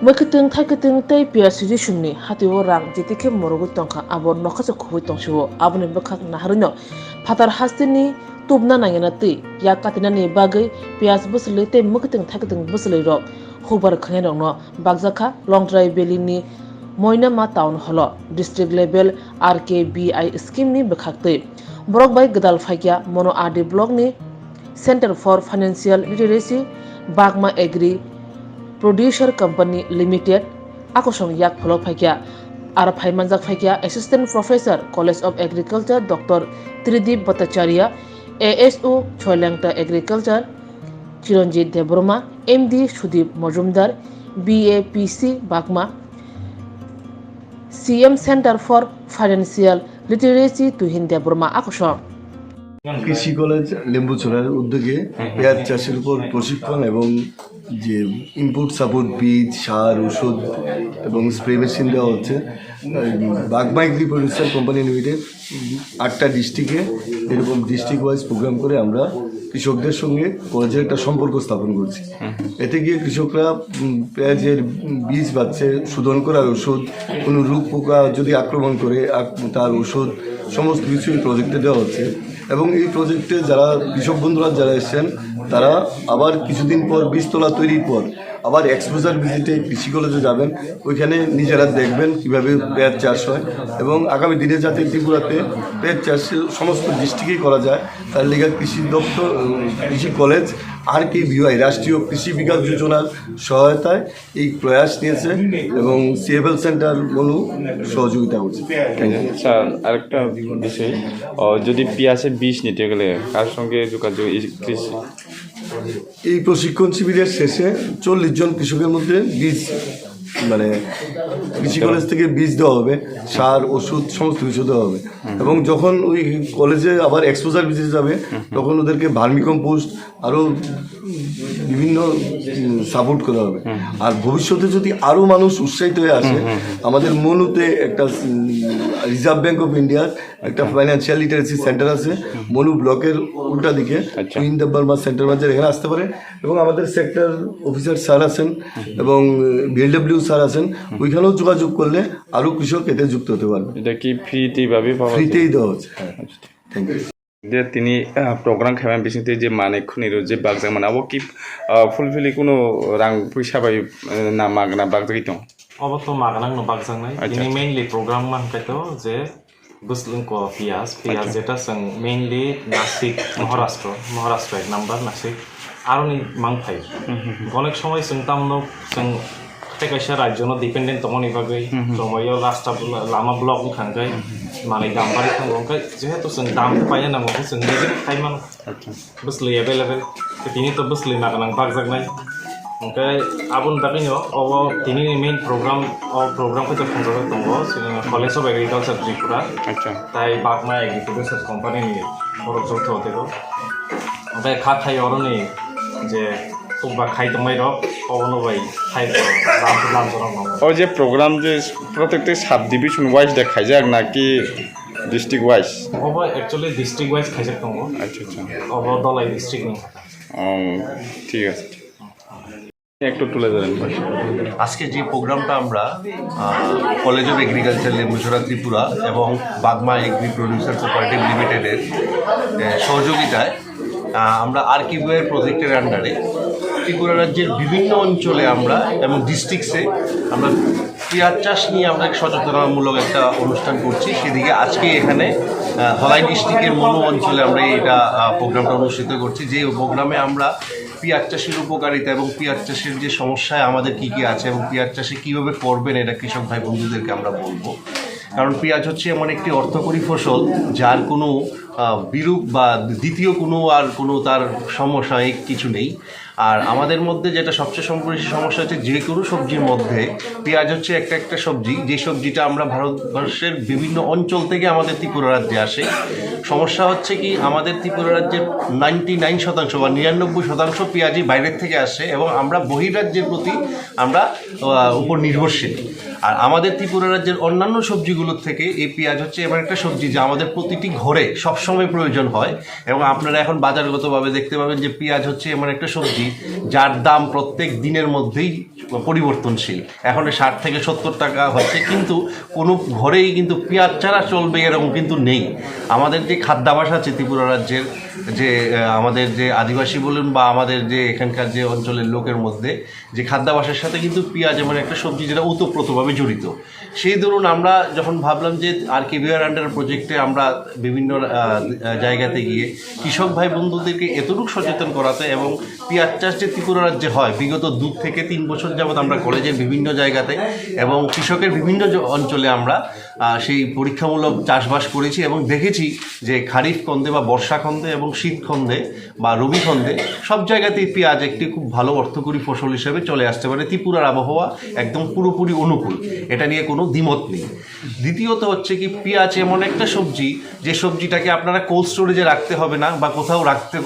Muikwthwng Thaikwthwng tei Piyas Sungni hatio rang jetike morogu tongkha abo nokhaso khubui tongsibo aboni bwkhak naharino phatar hastini tubna nangena tui yak katinani bagui Piyas Bwchwlwi tei Muikwthwng Thaikwthwng Bwchwlwi rok Hukbar Khwlainairogno Bakjakha Longtrai Belini Moinama Town Hall district level RKBI scheme ni bwkhak tui borok bai gdal phaikya mono adi block ni Center for Financial Literacy Bagma Agri Producer Company Limited akosong yak pholok phaikya ar phaimanjak phaikya Assistant Professor College of Agriculture Dr. Tridip Bhattacharya ASO Khwlainairogno Agriculture Chiranjit Debroma MD Sudip Majumdar BAPC Bagma CM Center for Financial Literacy Tuhin Debroma akosong কৃষি college লেম্বুছড়ার উদ্যোগে পেঁয়াজ চাষের উপর প্রশিক্ষণ এবং যে input support বীজ সার ওষুধ এবং স্প্রে মেশিন দেওয়া হচ্ছে Bagma agri producer company limited 8টা ডিস্ট্রিক্টে এরকম ডিস্ট্রিক্ট ওয়াইজ প্রোগ্রাম করে আমরা কৃষকদের সঙ্গে কলেজের একটা সম্পর্ক স্থাপন করছি। এতে গিয়ে কৃষকরা পেঁয়াজের বীজ পাচ্ছে, শোধন করার ওষুধ, কোনো রোগ পোকা যদি আক্রমণ করে তার ওষুধ সমস্ত কিছু এই প্রজেক্টে দেওয়া হচ্ছে। এবং এই প্রজেক্টে যারা কৃষক বন্ধুরা যারা এসছেন তারা আবার কিছুদিন পর বীজতলা তৈরির পর আবার এক্সপোজার ভিজিটে কৃষি কলেজে যাবেন, ওইখানে নিজেরা দেখবেন কীভাবে পেঁয়াজ চাষ হয় এবং আগামী দিনে যাতে ত্রিপুরাতে পেঁয়াজ চাষ সমস্ত ডিস্ট্রিক্টেই করা যায় তার লেগে কৃষি দপ্তর কৃষি কলেজ RKBI রাষ্ট্রীয় কৃষি বিকাশ যোজনার সহায়তায় এই প্রয়াস নিয়েছে এবং সিএফএল সেন্টার মনু সহযোগিতা করছে। স্যার আরেকটা বিষয়, যদি পেঁয়াজের বীজ নিতে গেলে কার সঙ্গে যোগাযোগ? এই প্রশিক্ষণ শিবিরের শেষে 40 জন কৃষকের মধ্যে বীজ মানে কৃষি কলেজ থেকে বীজ দেওয়া হবে, সার ওষুধ সমস্ত কিছু দেওয়া হবে এবং যখন ওই কলেজে আবার এক্সপোজার ভিজিটে যাবে তখন ওদেরকে ভার্মি কম্পোস্ট আরও বিভিন্ন সাপোর্ট করা হবে। আর ভবিষ্যতে যদি আরও মানুষ উৎসাহিত হয়ে আসে, আমাদের মনুতে একটা রিজার্ভ ব্যাঙ্ক অফ ইন্ডিয়ার একটা ফাইন্যান্সিয়াল লিটারেসি সেন্টার আছে মনু ব্লকের উল্টা দিকে বর্মা সেন্টার মাঝে এখানে আসতে পারে এবং আমাদের সেক্টর অফিসার স্যার আছেন এবং BLW স্যার আছেন, ওইখানেও যোগাযোগ করলে আরও কৃষক এতে যুক্ত হতে পারবে। এটা কি ফ্রিতেই দেওয়া হচ্ছে? Thank you. তিনি program খাইমান বিসিতে যে মানে খুনির যে বাগজাক মানে আবো কি ফুলফিলি কোনো রাং পয়সা বাই না মাগনা বাগজাকি দं অবত মাগনাং no বাগজাংনাই তিনি মেইনলি প্রোগ্রাম মান কাইতো যে বুসলিং কো পিয়াস যেটা সং মেইনলি নাসিক মহারাষ্ট্র এক নাম্বার নাসিক আরনি মাংফাই অনেক সময় সংতামনো সং কাইসা রাজ্যনো ডিপেন্ডেন্ট তমনি বাগৈ সময়ও রাস্তা লামা ব্লক খাঙ্গাই মানে দামবারি খাঙ্গাই যেহেতু সং দাম পাইয়া না মতো সং নিজে খাইমান বুসলি এভেলেবল তিনি তো বুসলি মাগনাং বাগজাকনাই ओमफ्राय आबुन बाकिनो अब दिनै मेन प्रग्रामखौ जों खुंजाबाय दङ कलेज अफ एग्रिकालचार त्रिपुरा ताइ बागमा एग्रिकालचार कम्पानिनि बर' जौथायाव ओमफ्राय खाथाय अरनि जे खुबा खायदोंबाय र अबनबाय खाय लामजराव ও যে প্রোগ্রাম যে প্রত্যেকটা সাব ডিভিশন ওয়াইজ দেখায় যায় নাকি ডিস্ট্রিক্ট ওয়াইজ? अब एक्चुअली डिस्ट्रिक्ट वाइज खायजाक दङ। আচ্ছা আচ্ছা, अब दलाइ डिस्ट्रिक्टनि ঠিক আছে, একটু তুলে ধরেন। আজকে যে প্রোগ্রামটা আমরা college of agriculture Lembucherra Tripura এবং বাগমা এগ্রি প্রডিউসার কোঅপারেটিভ লিমিটেডের সহযোগিতায় আমরা RKBI প্রজেক্টের আন্ডারে ত্রিপুরা রাজ্যের বিভিন্ন অঞ্চলে আমরা এবং ডিস্ট্রিক্টসে আমরা পেঁয়াজ চাষ নিয়ে আমরা সচেতনতামূলক একটা অনুষ্ঠান করছি। সেদিকে আজকে এখানে ধলাই ডিস্ট্রিক্টের মনু অঞ্চলে আমরা এটা প্রোগ্রামটা অনুষ্ঠিত করছি। যে প্রোগ্রামে আমরা পেঁয়াজ চাষের উপকারিতা এবং পেঁয়াজ চাষের যে সমস্যায় আমাদের কী কী আছে এবং পেঁয়াজ চাষে কীভাবে করবেন এটা কৃষক ভাই বন্ধুদেরকে আমরা বলবো। কারণ পেঁয়াজ হচ্ছে এমন একটি অর্থকরী ফসল যার কোনো বিরূপ বা দ্বিতীয় কোনো তার সমস্যা কিছু নেই। আর আমাদের মধ্যে যেটা সবচেয়ে বেশি সমস্যা হচ্ছে যে কোনো সবজির মধ্যে পেঁয়াজ হচ্ছে একটা সবজি, যে সবজিটা আমরা ভারতবর্ষের বিভিন্ন অঞ্চল থেকে আমাদের ত্রিপুরা রাজ্যে আসে। সমস্যা হচ্ছে কি আমাদের ত্রিপুরা রাজ্যের 99% বা 99% পেঁয়াজই বাইরের থেকে আসে এবং আমরা বহির্রাজ্যের প্রতি আমরা উপর নির্ভরশীল। আর আমাদের ত্রিপুরা রাজ্যের অন্যান্য সবজিগুলোর থেকে এই পেঁয়াজ হচ্ছে এমন একটা সবজি যা আমাদের প্রতিটি ঘরে সবসময় প্রয়োজন হয় এবং আপনারা এখন বাজারগতভাবে দেখতে পাবেন যে পেঁয়াজ হচ্ছে এমন একটা সবজি যার দাম প্রত্যেক দিনের মধ্যেই পরিবর্তনশীল। এখন 60 থেকে 70 টাকা হচ্ছে, কিন্তু কোনো ঘরেই কিন্তু পেঁয়াজ ছাড়া চলবে এরকম কিন্তু নেই। আমাদের যে খাদ্যাভ্যাস আছে ত্রিপুরা রাজ্যের, যে আমাদের যে আদিবাসী বলুন বা আমাদের যে এখানকার যে অঞ্চলের লোকের মধ্যে যে খাদ্যাভ্যাসের সাথে কিন্তু পেঁয়াজ এমন একটা সবজি যেটা ওতপ্রোতভাবে জড়িত। সেই ধরুন আমরা যখন ভাবলাম যে RKBR আন্ডার প্রজেক্টে আমরা বিভিন্ন জায়গাতে গিয়ে কৃষক ভাই বন্ধুদেরকে এতটুকু সচেতন করাতে, এবং পেঁয়াজ চাষ যে ত্রিপুরা রাজ্যে হয় বিগত 2 থেকে 3 বছর যাবৎ আমরা কলেজের বিভিন্ন জায়গাতে এবং কৃষকের বিভিন্ন অঞ্চলে আমরা সেই পরীক্ষামূলক চাষবাস করেছি এবং দেখেছি যে খারিফ খন্দে বা বর্ষা খন্দে এবং শীত খন্দে বা রবি খন্দে সব জায়গাতেই পেঁয়াজ একটি খুব ভালো অর্থকরী ফসল হিসেবে চলে আসতে পারে। ত্রিপুরার আবহাওয়া একদম পুরোপুরি অনুকূল, এটা নিয়ে কোনো দ্বিমত নেই। দ্বিতীয়ত হচ্ছে কি, পেঁয়াজ এমন একটা সবজি যে সবজিটাকে আপনারা কোল্ড স্টোরেজে রাখতে হবে না বা কোথাও রাখতে